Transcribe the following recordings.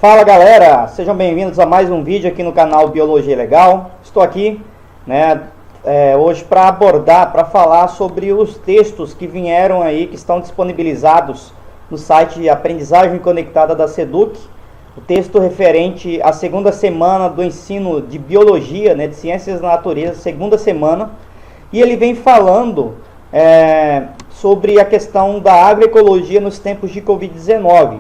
Fala galera, sejam bem-vindos a mais um vídeo aqui no canal Biologia Legal. Estou aqui hoje para falar sobre os textos que vieram aí, que estão disponibilizados no site Aprendizagem Conectada da SEDUC. O texto referente à segunda semana do ensino de Biologia, de Ciências da Natureza, segunda semana. E ele vem falando sobre a questão da agroecologia nos tempos de Covid-19.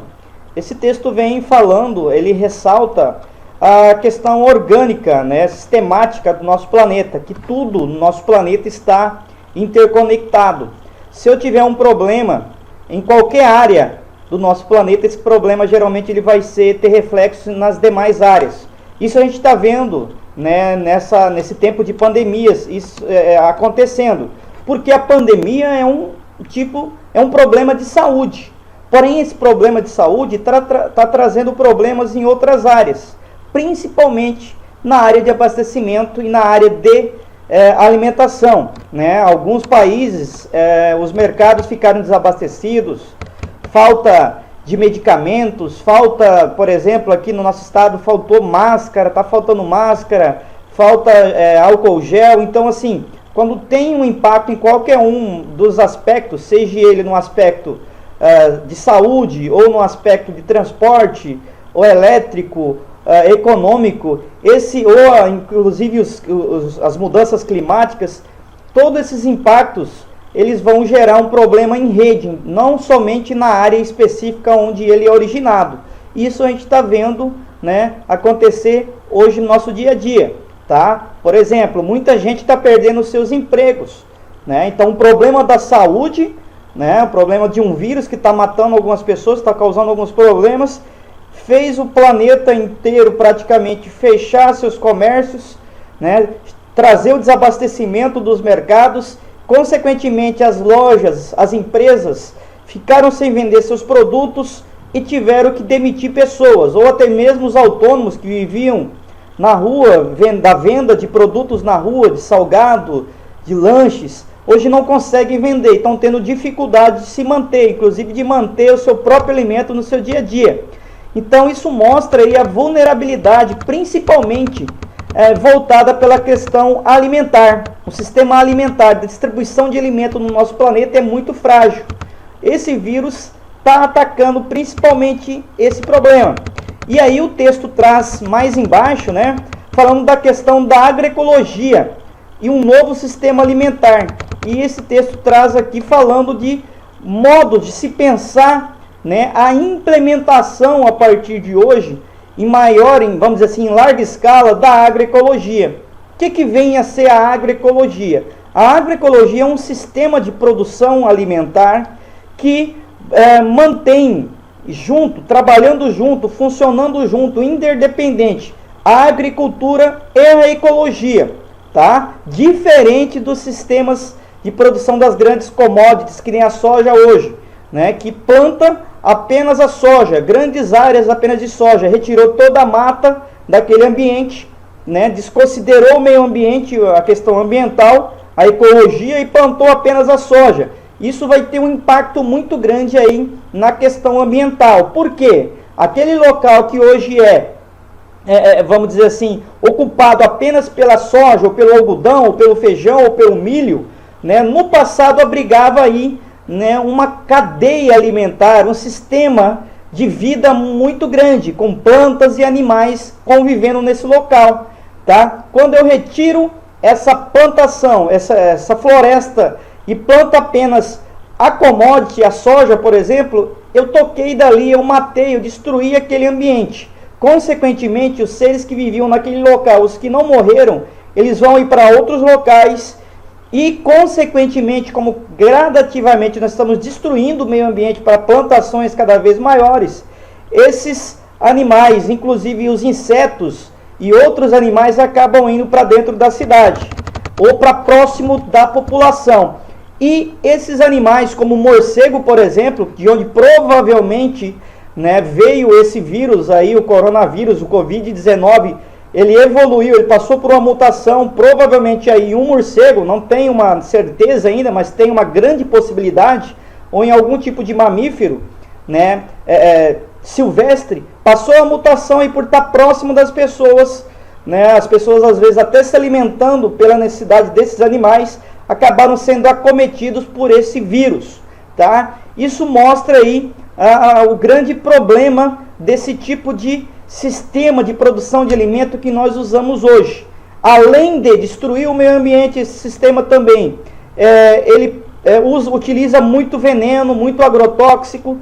Esse texto vem falando, ele ressalta a questão orgânica, sistemática do nosso planeta, que tudo no nosso planeta está interconectado. Se eu tiver um problema em qualquer área do nosso planeta, esse problema geralmente ele vai ter reflexo nas demais áreas. Isso a gente está vendo nesse tempo de pandemias, isso acontecendo, porque a pandemia é um problema de saúde. Porém, esse problema de saúde está trazendo problemas em outras áreas, principalmente na área de abastecimento e na área de alimentação. Alguns países, os mercados ficaram desabastecidos, falta de medicamentos, falta, por exemplo, aqui no nosso estado faltou máscara, está faltando máscara, falta álcool gel. Então, assim, quando tem um impacto em qualquer um dos aspectos, seja ele no aspecto de saúde, ou no aspecto de transporte, ou elétrico, econômico, ou inclusive as mudanças climáticas, todos esses impactos, eles vão gerar um problema em rede, não somente na área específica onde ele é originado. Isso a gente está vendo acontecer hoje no nosso dia a dia. Tá? Por exemplo, muita gente está perdendo seus empregos. Então, o problema da saúde, o problema de um vírus que está matando algumas pessoas, está causando alguns problemas, fez o planeta inteiro praticamente fechar seus comércios, trazer o desabastecimento dos mercados. Consequentemente, as lojas, as empresas ficaram sem vender seus produtos e tiveram que demitir pessoas, ou até mesmo os autônomos que viviam na rua, da venda de produtos na rua, de salgado, de lanches, hoje não conseguem vender, estão tendo dificuldade de se manter, inclusive de manter o seu próprio alimento no seu dia a dia. Então isso mostra aí a vulnerabilidade, principalmente voltada pela questão alimentar. O sistema alimentar, de distribuição de alimento no nosso planeta é muito frágil. Esse vírus está atacando principalmente esse problema. E aí o texto traz mais embaixo, falando da questão da agroecologia e um novo sistema alimentar. E esse texto traz aqui falando de modo de se pensar, a implementação a partir de hoje vamos dizer assim, em larga escala da agroecologia. O que vem a ser a agroecologia? A agroecologia é um sistema de produção alimentar que mantém junto, trabalhando junto, funcionando junto, interdependente, a agricultura e a ecologia, tá? Diferente dos sistemas de produção das grandes commodities, que nem a soja hoje, que planta apenas a soja, grandes áreas apenas de soja, retirou toda a mata daquele ambiente, desconsiderou o meio ambiente, a questão ambiental, a ecologia, e plantou apenas a soja. Isso vai ter um impacto muito grande aí na questão ambiental. Por quê? Aquele local que hoje vamos dizer assim, ocupado apenas pela soja, ou pelo algodão, ou pelo feijão, ou pelo milho, no passado abrigava aí uma cadeia alimentar, um sistema de vida muito grande, com plantas e animais convivendo nesse local. Tá? Quando eu retiro essa plantação, essa floresta, e planta apenas a commodity, a soja, por exemplo, eu toquei dali, eu matei, eu destruí aquele ambiente. Consequentemente, os seres que viviam naquele local, os que não morreram, eles vão ir para outros locais e, consequentemente, como gradativamente nós estamos destruindo o meio ambiente para plantações cada vez maiores, esses animais, inclusive os insetos e outros animais, acabam indo para dentro da cidade ou para próximo da população. E esses animais, como o morcego, por exemplo, de onde provavelmente veio esse vírus aí, o coronavírus, o Covid-19, ele evoluiu, ele passou por uma mutação, provavelmente aí um morcego, não tem uma certeza ainda, mas tem uma grande possibilidade, ou em algum tipo de mamífero, silvestre passou a mutação e por estar próximo das pessoas, né, as pessoas às vezes até se alimentando pela necessidade desses animais, acabaram sendo acometidos por esse vírus, tá? Isso mostra aí o grande problema desse tipo de sistema de produção de alimento que nós usamos hoje. Além de destruir o meio ambiente, esse sistema também, ele utiliza muito veneno, muito agrotóxico,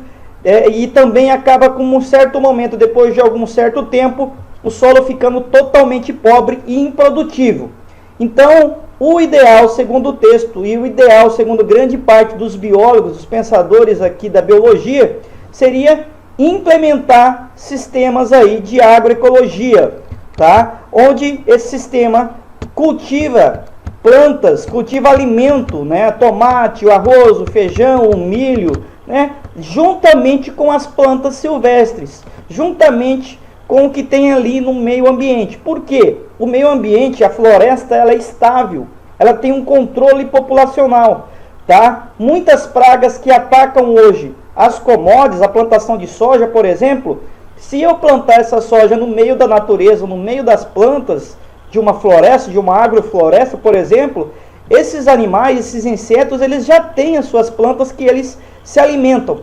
e também acaba com um certo momento, depois de algum certo tempo, o solo ficando totalmente pobre e improdutivo. Então, o ideal, segundo o texto, e o ideal, segundo grande parte dos biólogos, dos pensadores aqui da biologia, seria implementar sistemas aí de agroecologia, tá? Onde esse sistema cultiva plantas, cultiva alimento, né? Tomate, o arroz, o feijão, o milho, né? Juntamente com as plantas silvestres, juntamente com o que tem ali no meio ambiente. Por quê? O meio ambiente, a floresta, ela é estável, ela tem um controle populacional, tá? Muitas pragas que atacam hoje as commodities, a plantação de soja, por exemplo, se eu plantar essa soja no meio da natureza, no meio das plantas de uma floresta, de uma agrofloresta, por exemplo, esses animais, esses insetos, eles já têm as suas plantas que eles se alimentam,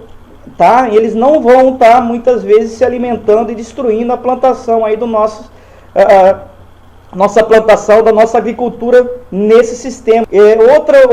tá? E eles não vão estar muitas vezes se alimentando e destruindo a plantação aí do nosso nossa plantação, da nossa agricultura nesse sistema.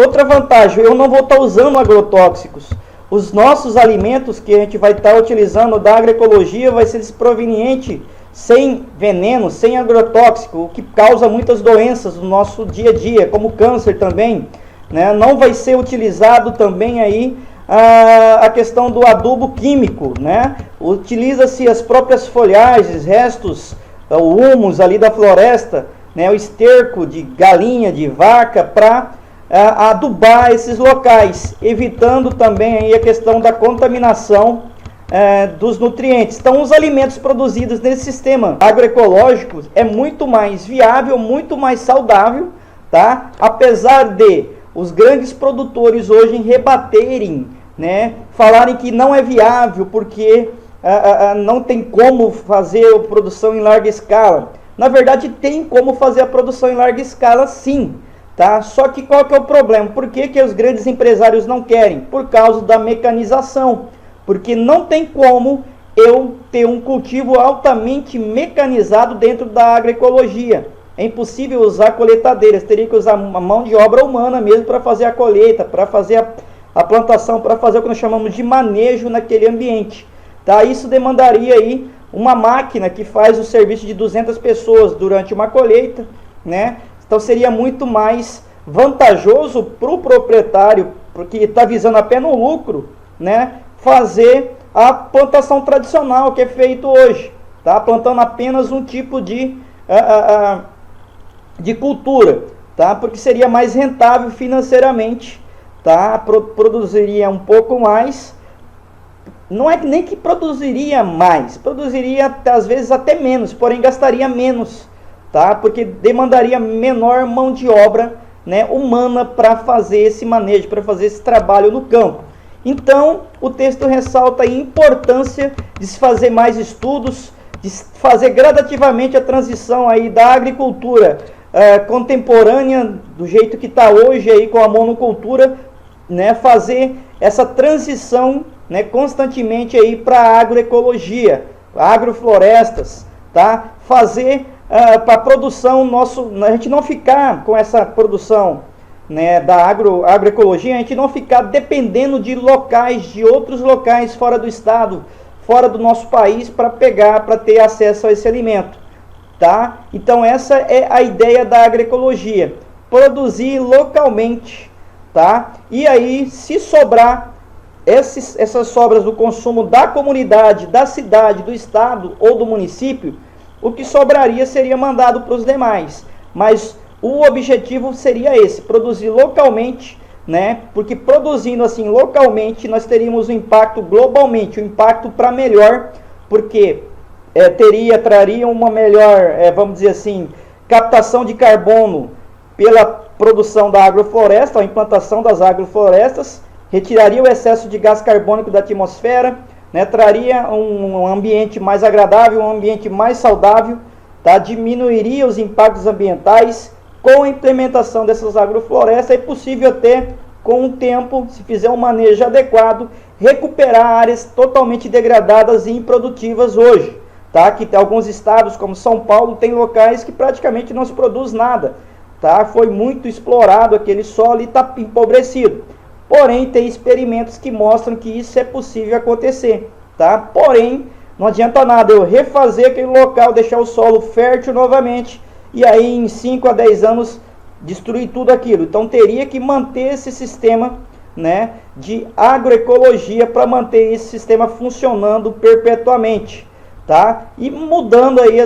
Outra vantagem, eu não vou estar usando agrotóxicos. Os nossos alimentos que a gente vai estar utilizando da agroecologia vai ser desproveniente, sem veneno, sem agrotóxico, o que causa muitas doenças no nosso dia a dia, como câncer também, né? Não vai ser utilizado também aí a questão do adubo químico, né? Utiliza-se as próprias folhagens, restos, o humus ali da floresta, né? O esterco de galinha, de vaca, para adubar esses locais, evitando também aí a questão da contaminação dos nutrientes. Então, os alimentos produzidos nesse sistema agroecológico é muito mais viável, muito mais saudável, tá? Apesar de os grandes produtores hoje rebaterem, né? Falarem que não é viável porque não tem como fazer a produção em larga escala. Na verdade, tem como fazer a produção em larga escala, sim. Tá? Só que qual que é o problema? Por que os grandes empresários não querem? Por causa da mecanização. Porque não tem como eu ter um cultivo altamente mecanizado dentro da agroecologia. É impossível usar coletadeiras, teria que usar uma mão de obra humana mesmo para fazer a colheita, para fazer a plantação, para fazer o que nós chamamos de manejo naquele ambiente. Tá? Isso demandaria aí uma máquina que faz o serviço de 200 pessoas durante uma colheita, né? Então seria muito mais vantajoso para o proprietário, porque está visando apenas o lucro, né? Fazer a plantação tradicional que é feito hoje, tá? Plantando apenas um tipo de cultura, tá? Porque seria mais rentável financeiramente, tá? Produziria um pouco mais, não é nem que produziria mais, produziria às vezes até menos, porém gastaria menos, tá? Porque demandaria menor mão de obra, né, humana para fazer esse manejo, para fazer esse trabalho no campo. Então, o texto ressalta a importância de se fazer mais estudos, de fazer gradativamente a transição aí da agricultura contemporânea, do jeito que está hoje aí com a monocultura, né, fazer essa transição, né, constantemente aí para a agroecologia, agroflorestas, tá? Fazer para a produção, a gente não ficar com essa produção, né, da agroecologia, a gente não ficar dependendo de locais, de outros locais fora do estado, fora do nosso país, para ter acesso a esse alimento, tá? Então essa é a ideia da agroecologia, produzir localmente, tá? E aí, se sobrar essas sobras do consumo da comunidade, da cidade, do estado ou do município, o que sobraria seria mandado para os demais. Mas o objetivo seria esse, produzir localmente, né? Porque produzindo assim localmente, nós teríamos um impacto globalmente, um impacto para melhor, porque traria uma melhor, vamos dizer assim, captação de carbono pela produção da agrofloresta, a implantação das agroflorestas, retiraria o excesso de gás carbônico da atmosfera, né, traria um ambiente mais agradável, um ambiente mais saudável, tá? Diminuiria os impactos ambientais. Com a implementação dessas agroflorestas, é possível até, com o tempo, se fizer um manejo adequado, recuperar áreas totalmente degradadas e improdutivas hoje. Tá? Que alguns estados, como São Paulo, tem locais que praticamente não se produz nada. Tá? Foi muito explorado aquele solo e está empobrecido. Porém, tem experimentos que mostram que isso é possível acontecer. Tá? Porém, não adianta nada eu refazer aquele local, deixar o solo fértil novamente, e aí em 5 a 10 anos destruir tudo aquilo. Então teria que manter esse sistema, né, de agroecologia para manter esse sistema funcionando perpetuamente, tá? E mudando aí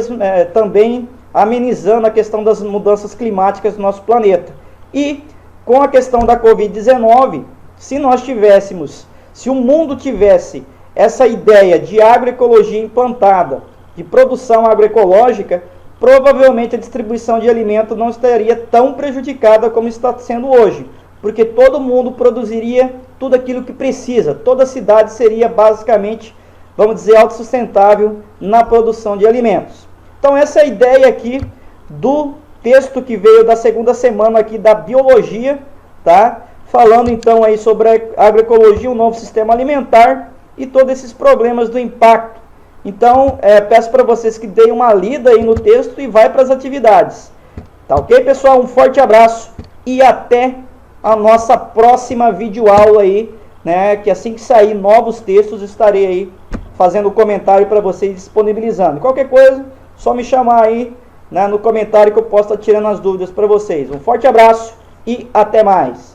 também amenizando a questão das mudanças climáticas do nosso planeta. E com a questão da Covid-19, se o mundo tivesse essa ideia de agroecologia implantada, de produção agroecológica, provavelmente a distribuição de alimento não estaria tão prejudicada como está sendo hoje, porque todo mundo produziria tudo aquilo que precisa, toda a cidade seria basicamente, vamos dizer, autossustentável na produção de alimentos. Então essa é a ideia aqui do texto que veio da segunda semana aqui da biologia, tá? Falando então aí sobre a agroecologia, um novo sistema alimentar e todos esses problemas do impacto. Então, peço para vocês que deem uma lida aí no texto e vai para as atividades. Tá ok, pessoal? Um forte abraço e até a nossa próxima videoaula aí, né? Que assim que sair novos textos, estarei aí fazendo comentário para vocês, disponibilizando. Qualquer coisa, só me chamar aí, né, no comentário que eu posso estar tirando as dúvidas para vocês. Um forte abraço e até mais!